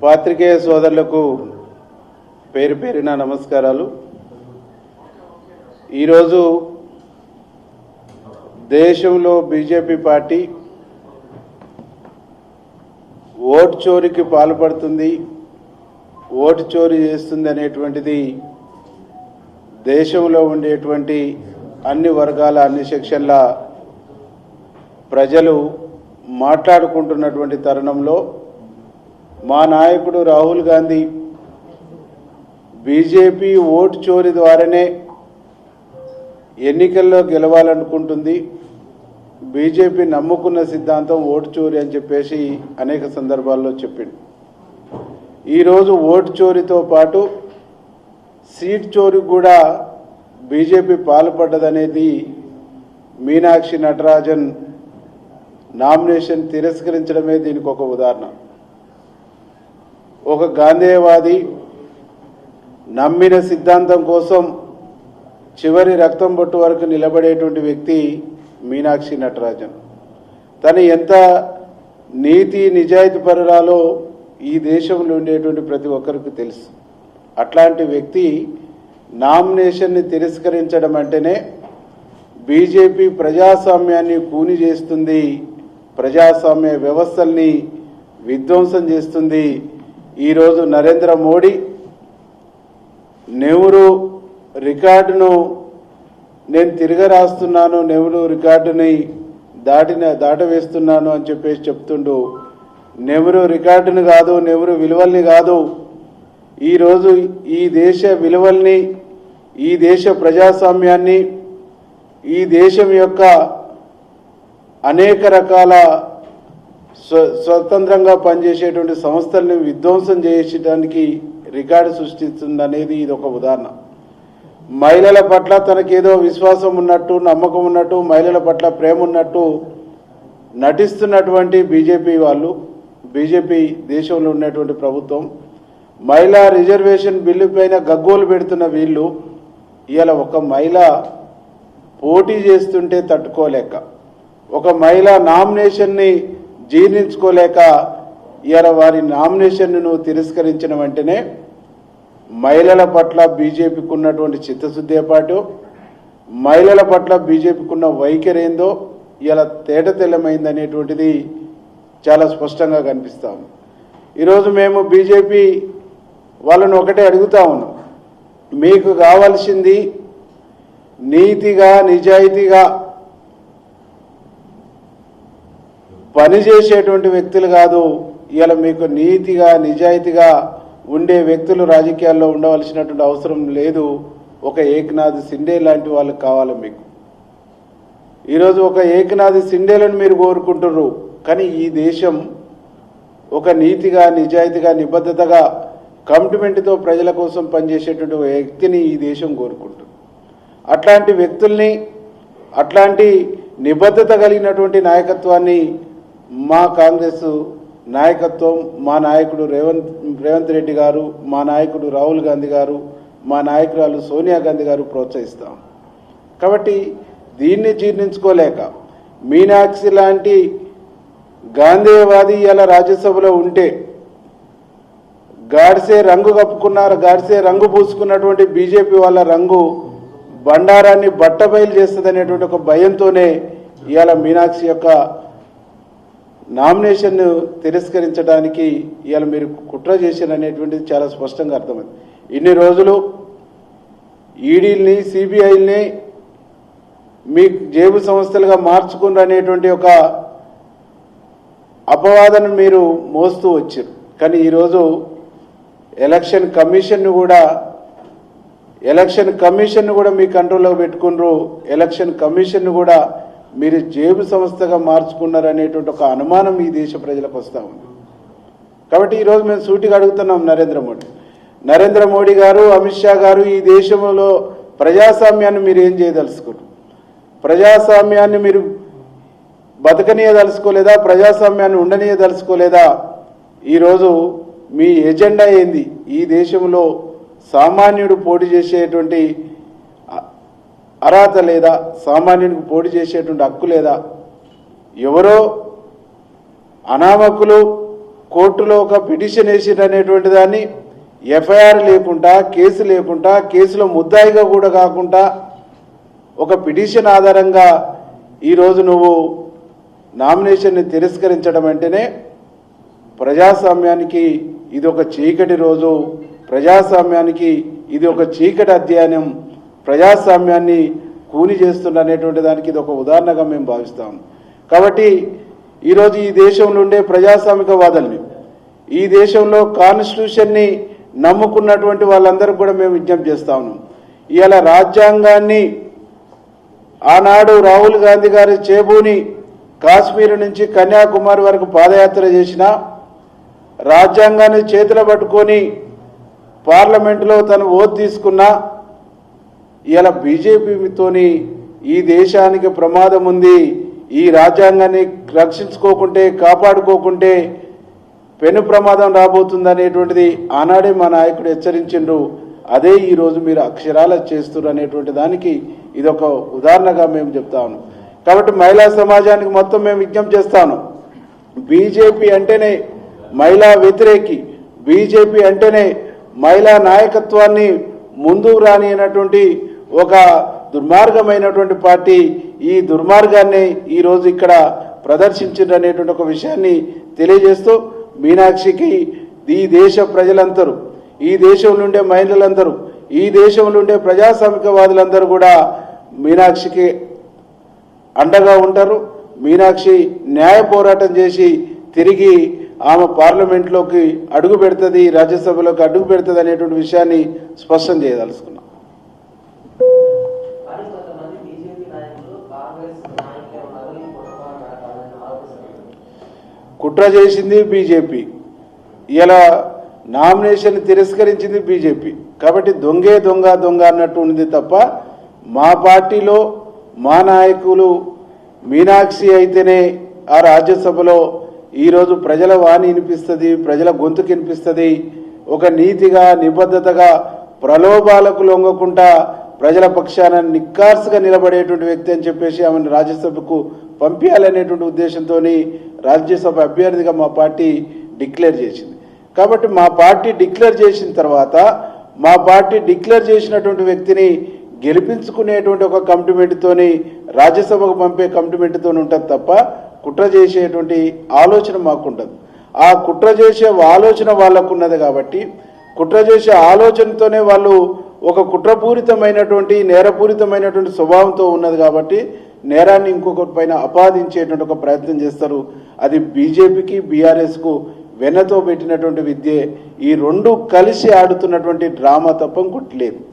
పాత్రికేయ సోదరులకు పేరు పేరున నమస్కారాలు. ఈరోజు దేశంలో బీజేపీ పార్టీ ఓటు చోరీకి పాల్పడుతుంది, ఓటు చోరీ చేస్తుంది అనేటువంటిది దేశంలో ఉండేటువంటి అన్ని వర్గాల అన్ని సెక్షన్ల ప్రజలు మాట్లాడుకుంటున్నటువంటి తరుణంలో మా నాయకుడు రాహుల్ గాంధీ బీజేపీ ఓటు చోరీ ద్వారానే ఎన్నికల్లో గెలవాలనుకుంటుంది, బీజేపీ నమ్ముకున్న సిద్ధాంతం ఓటు చోరీ అని చెప్పేసి అనేక సందర్భాల్లో చెప్పింది. ఈరోజు ఓటు చోరీతో పాటు సీట్ చోరీకి కూడా బీజేపీ పాల్పడ్డదనేది మీనాక్షి నటరాజన్ నామినేషన్ తిరస్కరించడమే దీనికి ఒక ఉదాహరణ. ఒక గాంధేయవాది నమ్మిన సిద్ధాంతం కోసం చివరి రక్తం బొట్టు వరకు నిలబడేటువంటి వ్యక్తి మీనాక్షి నటరాజన్. తను ఎంత నీతి నిజాయితీ పరురాలో ఈ దేశంలో ఉండేటువంటి ప్రతి ఒక్కరికి తెలుసు. అట్లాంటి వ్యక్తి నామినేషన్ని తిరస్కరించడం అంటేనే బీజేపీ ప్రజాస్వామ్యాన్ని కూని చేస్తుంది, ప్రజాస్వామ్య వ్యవస్థల్ని విధ్వంసం చేస్తుంది. ఈరోజు నరేంద్ర మోడీ నెహ్రూ రికార్డును నేను తిరగరాస్తున్నాను, నెహ్రూ రికార్డుని దాటవేస్తున్నాను అని చెప్పేసి చెప్తుండు. నెహ్రూ రికార్డుని కాదు, నెహ్రూ విలువల్ని కాదు, ఈరోజు ఈ దేశ విలువల్ని, ఈ దేశ ప్రజాస్వామ్యాన్ని, ఈ దేశం యొక్క అనేక రకాల స్వతంత్రంగా పనిచేసేటువంటి సంస్థల్ని విధ్వంసం చేసేటానికి రికార్డు సృష్టిస్తుంది అనేది ఇది ఒక ఉదాహరణ. మహిళల పట్ల తనకేదో విశ్వాసం ఉన్నట్టు, నమ్మకం ఉన్నట్టు, మహిళల పట్ల ప్రేమ ఉన్నట్టు నటిస్తున్నటువంటి బీజేపీ వాళ్ళు, బీజేపీ దేశంలో ఉన్నటువంటి ప్రభుత్వం, మహిళా రిజర్వేషన్ బిల్లు పైన గగ్గోలు పెడుతున్న వీళ్ళు ఇవాళ ఒక మహిళ పోటీ చేస్తుంటే తట్టుకోలేక, ఒక మహిళ నామినేషన్ని జీర్ణించుకోలేక ఇవాళ వారి నామినేషన్ను తిరస్కరించిన వెంటనే మహిళల పట్ల బీజేపీకి ఉన్నటువంటి చిత్తశుద్ధి పాటు, మహిళల పట్ల బీజేపీకి ఉన్న వైఖరి ఏందో ఇలా తేటతెల్లమైంది అనేటువంటిది చాలా స్పష్టంగా కనిపిస్తాము. ఈరోజు మేము బీజేపీ వాళ్ళను ఒకటే అడుగుతా ఉన్నాం, మీకు కావాల్సింది నీతిగా నిజాయితీగా పనిచేసేటువంటి వ్యక్తులు కాదు. ఇలా మీకు నీతిగా నిజాయితీగా ఉండే వ్యక్తులు రాజకీయాల్లో ఉండవలసినటువంటి అవసరం లేదు. ఒక ఏకనాథ్ సిండే లాంటి వాళ్ళకి కావాలి మీకు. ఈరోజు ఒక ఏకనాథ్ సిండేలను మీరు కోరుకుంటున్నారు, కానీ ఈ దేశం ఒక నీతిగా నిజాయితీగా నిబద్ధతగా కమిట్మెంట్తో ప్రజల కోసం పనిచేసేటువంటి వ్యక్తిని ఈ దేశం కోరుకుంటుంది. అట్లాంటి వ్యక్తుల్ని, అట్లాంటి నిబద్ధత కలిగినటువంటి నాయకత్వాన్ని మా కాంగ్రెస్ నాయకత్వం, మా నాయకుడు రేవంత్ రెడ్డి గారు, మా నాయకుడు రాహుల్ గాంధీ గారు, మా నాయకురాలు సోనియా గాంధీ గారు ప్రోత్సహిస్తాం. కాబట్టి దీన్ని జీర్ణించుకోలేక మీనాక్షి లాంటి గాంధేయవాది ఇలా రాజ్యసభలో ఉంటే, గాడ్సే రంగు కప్పుకున్నారు, గాడ్సే రంగు పూసుకున్నటువంటి బీజేపీ వాళ్ళ రంగు బండారాన్ని బట్టబయలు చేస్తుంది అనేటువంటి ఒక భయంతోనే ఇవాళ మీనాక్షి యొక్క నామినేషన్ తిరస్కరించడానికి ఇవాళ మీరు కుట్ర చేశారనేటువంటిది చాలా స్పష్టంగా అర్థమైంది. ఇన్ని రోజులు ఈడీల్ని, సిబిఐల్ని మీ జేబు సంస్థలుగా మార్చుకున్నారు అనేటువంటి ఒక అపవాదను మీరు మోస్తూ వచ్చారు. కానీ ఈరోజు ఎలక్షన్ కమిషన్ను కూడా మీ కంట్రోల్లో పెట్టుకున్నారు. ఎలక్షన్ కమిషన్ను కూడా మీరు జేబు సంస్థగా మార్చుకున్నారు అనేటువంటి ఒక అనుమానం ఈ దేశ ప్రజలకు వస్తూ ఉంది. కాబట్టి ఈరోజు మేము సూటిగా అడుగుతున్నాం నరేంద్ర మోడీ గారు, అమిత్ షా గారు, ఈ దేశంలో ప్రజాస్వామ్యాన్ని మీరు ఏం చేయదలుచుకున్నారు? ప్రజాస్వామ్యాన్ని మీరు బతకనీయదలుచుకోలేదా? ప్రజాస్వామ్యాన్ని ఉండనీయదలుచుకోలేదా? ఈరోజు మీ ఎజెండా ఏంది? ఈ దేశంలో సామాన్యుడు పోటీ చేసేటువంటి అర్హత లేదా? సామాన్యునికి పోటీ చేసేటువంటి హక్కు లేదా? ఎవరో అనామకులు కోర్టులో ఒక పిటిషన్ వేసిరనేటువంటి దాన్ని ఎఫ్ఐఆర్ లేకుండా కేసు లేకుండా కేసులో ముద్దాయిగా కూడా కాకుండా ఒక పిటిషన్ ఆధారంగా ఈరోజు నువ్వు నామినేషన్ని తిరస్కరించడం అంటేనే ప్రజాస్వామ్యానికి ఇది ఒక చీకటి రోజు, ప్రజాస్వామ్యానికి ఇది ఒక చీకటి అధ్యయనం, ప్రజాస్వామ్యాన్ని కూని చేస్తున్ననేటువంటి దానికి ఇది ఒక ఉదాహరణగా మేము భావిస్తాం. కాబట్టి ఈరోజు ఈ దేశంలో ఉండే ప్రజాస్వామికవాదుల్ని, ఈ దేశంలో కాన్స్టిట్యూషన్ని నమ్ముకున్నటువంటి వాళ్ళందరికీ కూడా మేము విజ్ఞప్తి చేస్తా ఉన్నాం. ఇవాళ రాజ్యాంగాన్ని ఆనాడు రాహుల్ గాంధీ గారి చేబూని కాశ్మీర్ నుంచి కన్యాకుమారి వరకు పాదయాత్ర చేసిన, రాజ్యాంగాన్ని చేతులు పట్టుకొని పార్లమెంటులో తను ఓటు తీసుకున్నా, ఇలా బీజేపీతోని ఈ దేశానికి ప్రమాదం ఉంది, ఈ రాజ్యాంగాన్ని రక్షించుకోకుంటే కాపాడుకోకుంటే పెను ప్రమాదం రాబోతుంది అనేటువంటిది ఆనాడే మా నాయకుడు హెచ్చరించిండ్రు. అదే ఈరోజు మీరు అక్షరాల చేస్తున్నారు అనేటువంటి దానికి ఇదొక ఉదాహరణగా మేము చెప్తాను. కాబట్టి మహిళా సమాజానికి మొత్తం మేము విజ్ఞప్తి చేస్తాను, బీజేపీ అంటేనే మహిళా వ్యతిరేకి, బీజేపీ అంటేనే మహిళా నాయకత్వాన్ని ముందుకు రానియనటువంటి ఒక దుర్మార్గమైనటువంటి పార్టీ. ఈ దుర్మార్గాన్ని ఈరోజు ఇక్కడ ప్రదర్శించిందనేటువంటి ఒక విషయాన్ని తెలియజేస్తూ మీనాక్షికి ఈ దేశ ప్రజలందరూ, ఈ దేశంలో ఉండే మహిళలందరూ, ఈ దేశంలో ఉండే ప్రజాస్వామికవాదులందరూ కూడా మీనాక్షికి అండగా ఉంటారు. మీనాక్షి న్యాయ పోరాటం చేసి తిరిగి ఆమె పార్లమెంట్లోకి అడుగు పెడుతుంది, రాజ్యసభలోకి అడుగు పెడుతుంది అనేటువంటి విషయాన్ని స్పష్టం చేయదలుచుకున్నాం. కుట్ర చేసింది బీజేపీ, ఇలా నామినేషన్ తిరస్కరించింది బీజేపీ. కాబట్టి దొంగే దొంగ దొంగ అన్నట్టు ఉంది తప్ప మా పార్టీలో మా నాయకులు మీనాక్షి అయితేనే ఆ రాజ్యసభలో ఈరోజు ప్రజల వాణి వినిపిస్తుంది, ప్రజల గొంతుకు వినిపిస్తుంది. ఒక నీతిగా నిబద్ధతగా ప్రలోభాలకు లొంగకుండా ప్రజల పక్షాన నిక్కార్సుగా నిలబడేటువంటి వ్యక్తి అని చెప్పేసి ఆమెను రాజ్యసభకు పంపించాలనేటువంటి ఉద్దేశంతో రాజ్యసభ అభ్యర్థిగా మా పార్టీ డిక్లేర్ చేసింది. కాబట్టి మా పార్టీ డిక్లేర్ చేసిన తర్వాత మా పార్టీ డిక్లేర్ చేసినటువంటి వ్యక్తిని గెలిపించుకునేటువంటి ఒక కమిట్మెంట్తోని రాజ్యసభకు పంపే కమిట్మెంట్తో ఉంటుంది తప్ప కుట్ర చేసేటువంటి ఆలోచన మాకుండదు. ఆ కుట్ర చేసే ఆలోచన వాళ్ళకు ఉన్నది కాబట్టి కుట్ర చేసే ఆలోచనతోనే వాళ్ళు ఒక కుట్రపూరితమైనటువంటి నేరపూరితమైనటువంటి స్వభావంతో ఉన్నది కాబట్టి నేరాన్ని ఇంకొకరి పైన ఆపాదించేటువంటి ఒక ప్రయత్నం చేస్తారు. అది బీజేపీకి బీఆర్ఎస్కు వెన్నతో పెట్టినటువంటి విద్యే. ఈ రెండు కలిసి ఆడుతున్నటువంటి డ్రామా తప్ప ఇంకోటి లేదు.